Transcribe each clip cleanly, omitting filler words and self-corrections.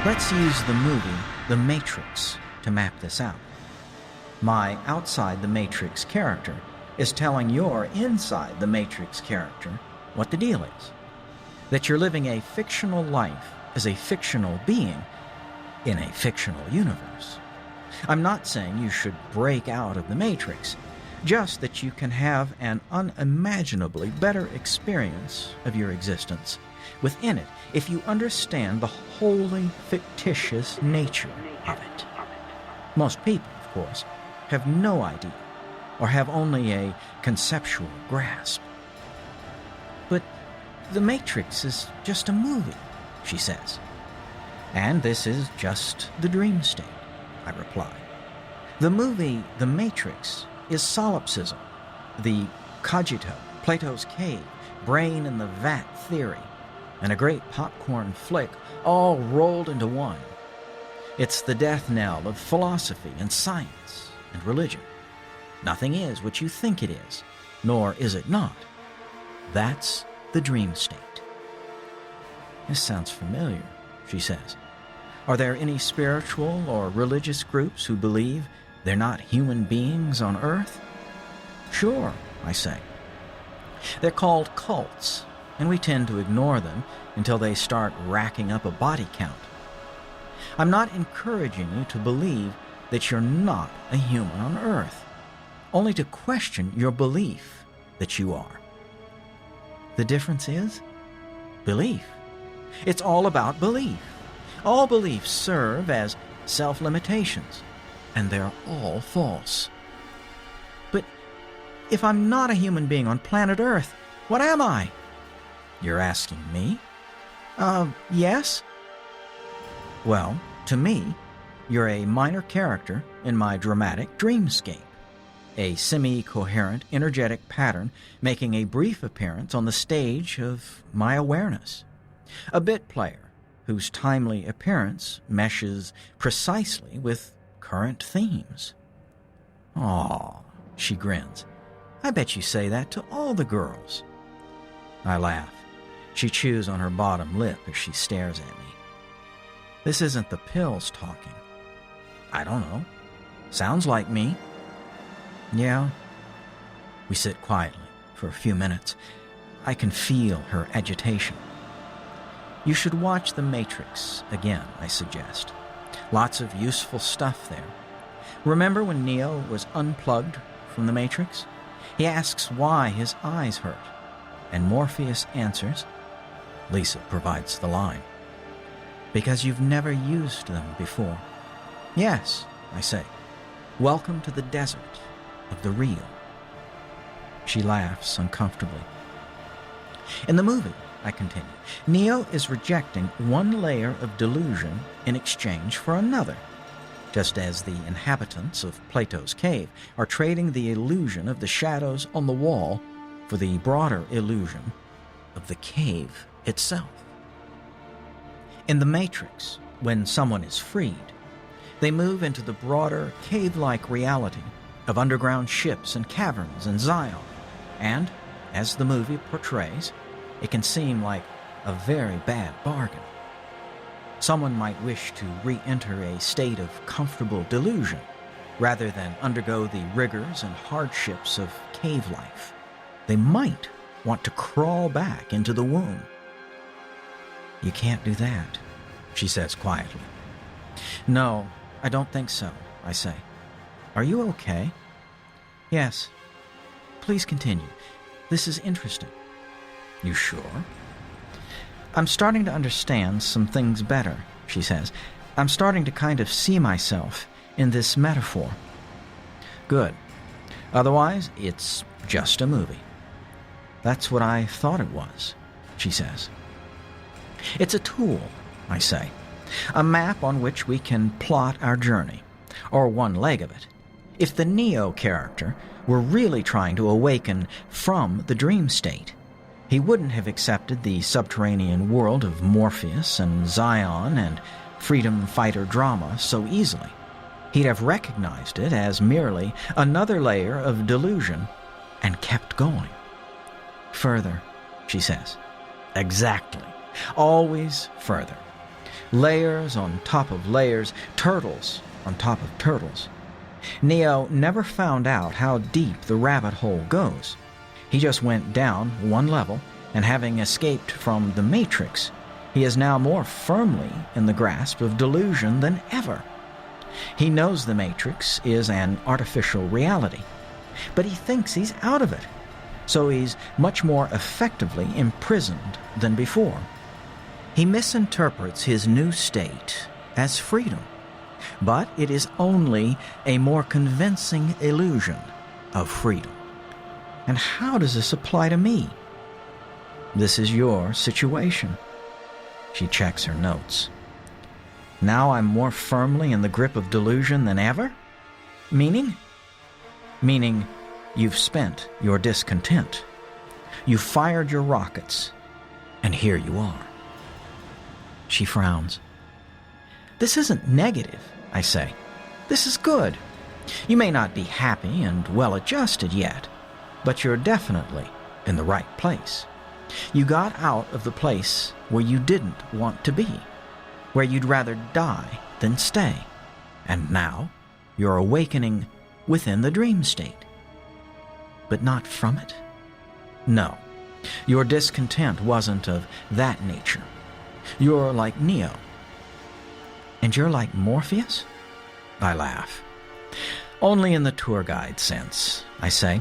Let's use the movie The Matrix to map this out. My outside the Matrix character is telling your inside the Matrix character what the deal is. That you're living a fictional life as a fictional being in a fictional universe. I'm not saying you should break out of the Matrix, just that you can have an unimaginably better experience of your existence within it if you understand the wholly fictitious nature of it. Most people, of course, have no idea or have only a conceptual grasp. But The Matrix is just a movie, she says. And this is just the dream state, I reply. The movie The Matrix is solipsism, the cogito, Plato's cave, brain in the vat theory, and a great popcorn flick all rolled into one. It's the death knell of philosophy and science and religion. Nothing is what you think it is, nor is it not. That's the dream state. This sounds familiar, she says. Are there any spiritual or religious groups who believe they're not human beings on Earth? Sure, I say. They're called cults, and we tend to ignore them until they start racking up a body count. I'm not encouraging you to believe that you're not a human on Earth, only to question your belief that you are. The difference is belief. It's all about belief. All beliefs serve as self-limitations, and they're all false. But if I'm not a human being on planet Earth, what am I? You're asking me? Yes? Well, to me, you're a minor character in my dramatic dreamscape, a semi-coherent, energetic pattern making a brief appearance on the stage of my awareness, a bit player whose timely appearance meshes precisely with current themes. Aw, she grins. I bet you say that to all the girls. I laugh. She chews on her bottom lip as she stares at me. This isn't the pills talking. I don't know. Sounds like me. Yeah. We sit quietly for a few minutes. I can feel her agitation. You should watch The Matrix again, I suggest. Lots of useful stuff there. Remember when Neo was unplugged from the Matrix? He asks why his eyes hurt, and Morpheus answers. Lisa provides the line. Because you've never used them before. Yes, I say. Welcome to the desert of the real. She laughs uncomfortably. In the movie, I continue, Neo is rejecting one layer of delusion in exchange for another, just as the inhabitants of Plato's cave are trading the illusion of the shadows on the wall for the broader illusion of the cave itself. In The Matrix, when someone is freed, they move into the broader cave-like reality of underground ships and caverns in Zion, and, as the movie portrays, it can seem like a very bad bargain. Someone might wish to re-enter a state of comfortable delusion rather than undergo the rigors and hardships of cave life. They might want to crawl back into the womb. You can't do that, she says quietly. No, I don't think so, I say. Are you okay? Yes. Please continue. This is interesting. You sure? I'm starting to understand some things better, she says. I'm starting to kind of see myself in this metaphor. Good. Otherwise, it's just a movie. That's what I thought it was, she says. It's a tool, I say. A map on which we can plot our journey, or one leg of it. If the Neo character were really trying to awaken from the dream state, he wouldn't have accepted the subterranean world of Morpheus and Zion and freedom fighter drama so easily. He'd have recognized it as merely another layer of delusion and kept going. Further, she says. Exactly. Always further. Layers on top of layers, turtles on top of turtles. Neo never found out how deep the rabbit hole goes. He just went down one level, and having escaped from the Matrix, he is now more firmly in the grasp of delusion than ever. He knows the Matrix is an artificial reality, but he thinks he's out of it, so he's much more effectively imprisoned than before. He misinterprets his new state as freedom, but it is only a more convincing illusion of freedom. And how does this apply to me? This is your situation. She checks her notes. Now I'm more firmly in the grip of delusion than ever? Meaning? Meaning you've spent your discontent. You've fired your rockets, and here you are. She frowns. This isn't negative, I say. This is good. You may not be happy and well-adjusted yet, but you're definitely in the right place. You got out of the place where you didn't want to be, where you'd rather die than stay, and now you're awakening within the dream state. But not from it? No, your discontent wasn't of that nature. You're like Neo. And you're like Morpheus? I laugh. Only in the tour guide sense, I say.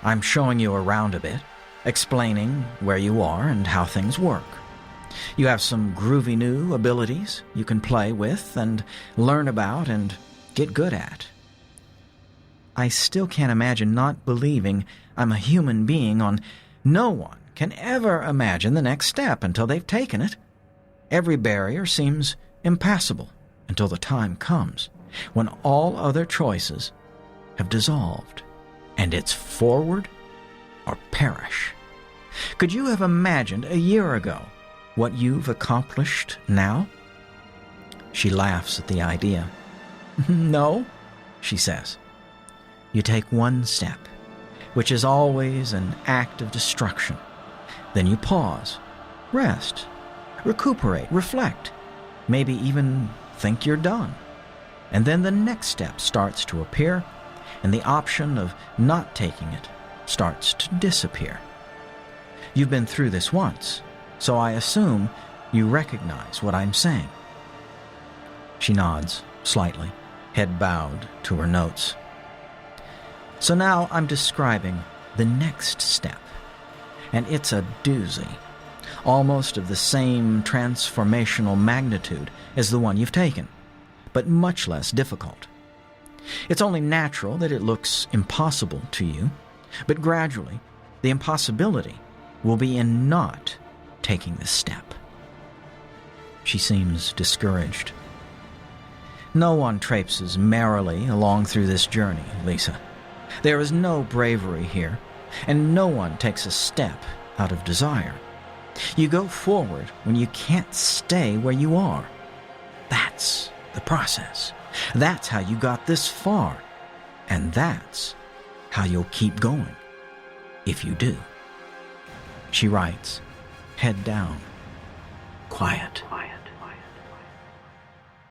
I'm showing you around a bit, explaining where you are and how things work. You have some groovy new abilities you can play with and learn about and get good at. I still can't imagine not believing I'm a human being. No one can ever imagine the next step until they've taken it. Every barrier seems impassable until the time comes when all other choices have dissolved, and it's forward or perish. Could you have imagined a year ago what you've accomplished now? She laughs at the idea. No, she says. You take one step, which is always an act of destruction. Then you pause, rest, recuperate, reflect, maybe even think you're done. And then the next step starts to appear, and the option of not taking it starts to disappear. You've been through this once, so I assume you recognize what I'm saying. She nods slightly, head bowed to her notes. So now I'm describing the next step, and it's a doozy, almost of the same transformational magnitude as the one you've taken, but much less difficult. It's only natural that it looks impossible to you, but gradually the impossibility will be in not taking this step. She seems discouraged. No one traipses merrily along through this journey, Lisa. There is no bravery here, and no one takes a step out of desire. You go forward when you can't stay where you are. That's the process. That's how you got this far, and that's how you'll keep going, if you do. She writes, head down, quiet.